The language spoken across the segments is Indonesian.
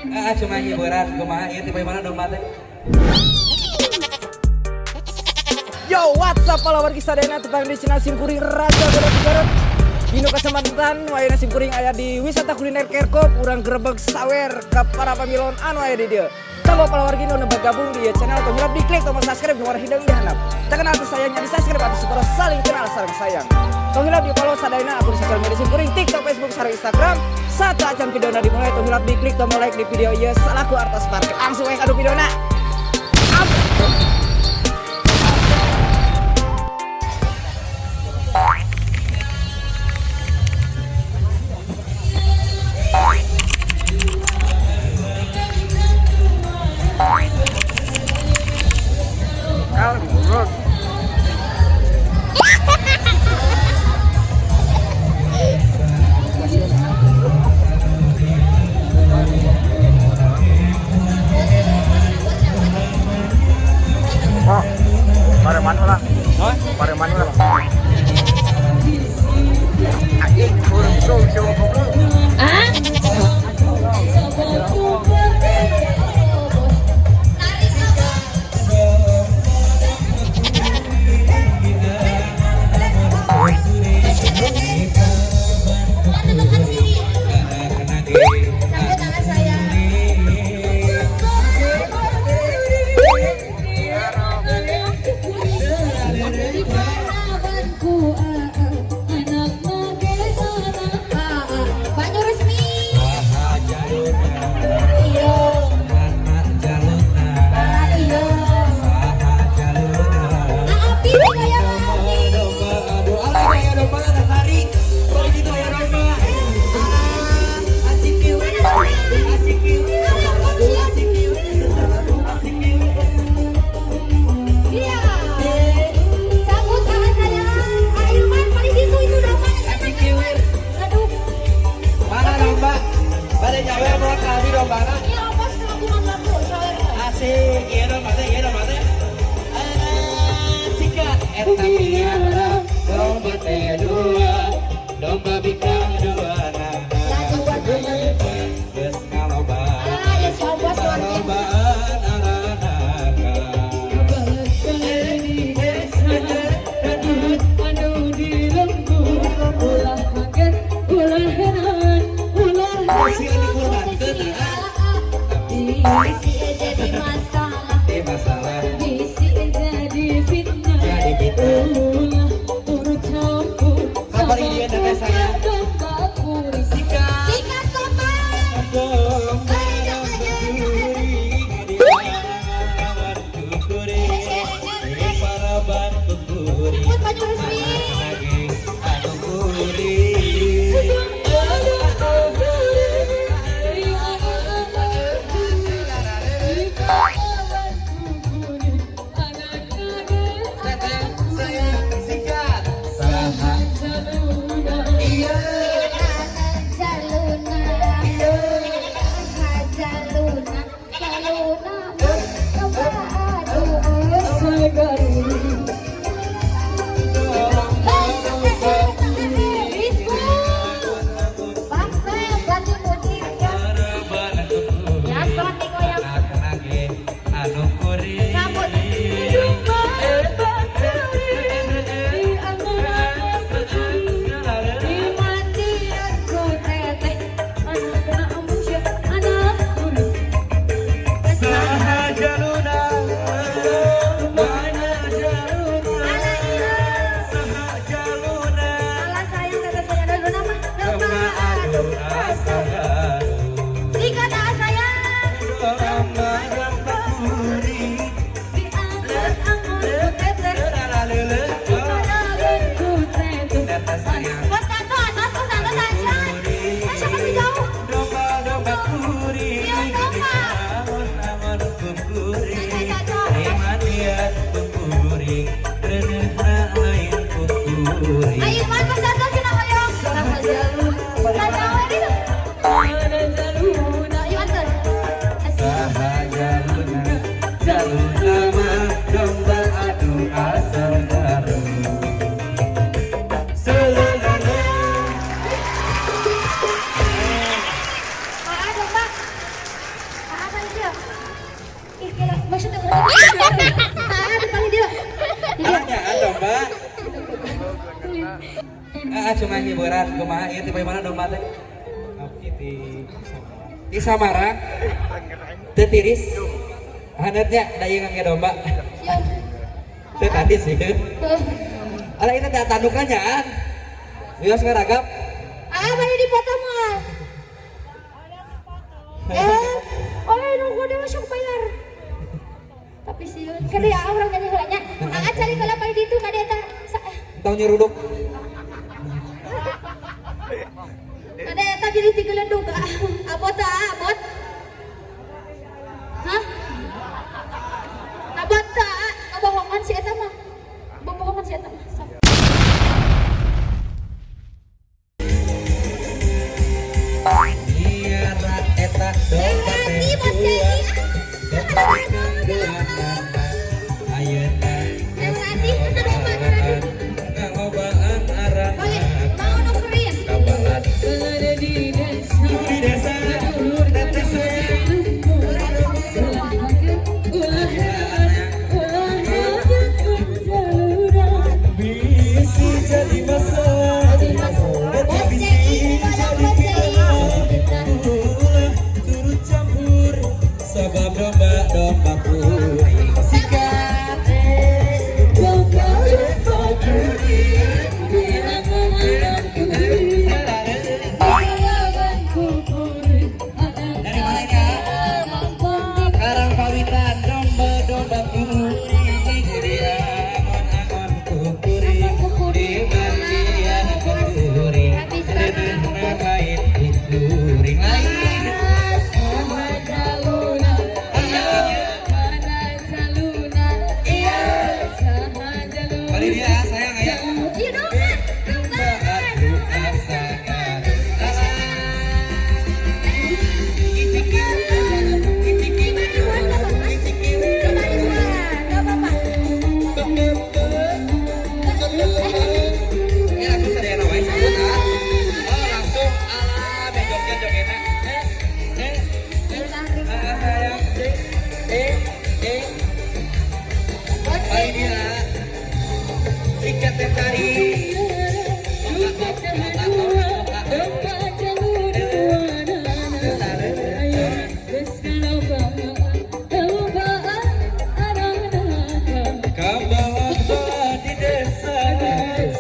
Cuma hiburan, kumaha ieu tipe mana dong mate. Yo, what's up follower kisah dana tepang di Cina Simkuring Raja Garut Garut. Dino kesempatan wayana Simkuring aya di wisata kuliner Kerkop, urang gerebek sawer ke para pamilon anu aya di dieu. Tambah follower gino nebak gabung di channel Tongilap diklik tombol subscribe nomor hidung dihandap. Tak kenal tuh sayangnya di subscribe atau supaya saling kenal saling sayang. Tongilap di follow sadayana akun sosial media Simkuring, TikTok, Facebook, sareng Instagram. Satu jam videona dimulai Tongilap diklik tombol like di video ieu salaku artos parkir. Langsung we kadu videona. Pareman lah. Pareman lah. Anjing, kurang bro, coba goblok. Domba bintang dua geus ngalobaan lobaan aranaga anu di lembur ulah kaget ulah heran ulah masih dikurbankeun bisi jadi masalah bisi jadi fitnah ulah urut campur kabar dia dengan saya sikat kompak Nyebut baju resmi Cuma hiburan kumaha ieu teh mana domba teh? Di Samarang. Teu tiris. Hanetnya da ieu ngangge domba. Siap. Teu tadi sih. Ala ini teh tandukannya an. Wios ngaragap. Mana dipoto mah? Nunggu dia masuk bayar. Tapi sih, kada ya orang nanya helanya. Cari kalau pada itu kada eta. Tong nyeruduk. Kada eta jadi 3 ledug. Abot abot. Hah? Abot bohongan si eta mah. Bohongan si eta mah. Iya rat eta domba teh tua. Domba kang duanana. Ayeuna ngobaan arana. Mau nukerin. Kabalat di desa teteh sayang. Bisi jadi masalah. Bisi jadi fitnah. Ulah turut campur. Sabab domba kuring. Dari mananya? Karang pawitan domba kuring. Di angon-angon kuring. Di mandian kuring. Renehna main kuring. Kali dia sayang ya. Iya dong. Aku asakan. Ini langsung sadayana wae sabut ah. Oh langsung ala joget-jogetna. Sayang. Kali dia ikat teh tari. Kabalat di desa,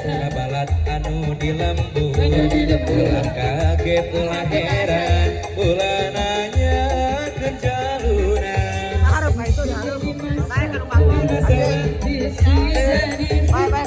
kabalat anu di lembur. Ulah kaget, ulah heran, ulah nanya ke jaluna. Harap itu harap. Saya ke rumah. Bye bye.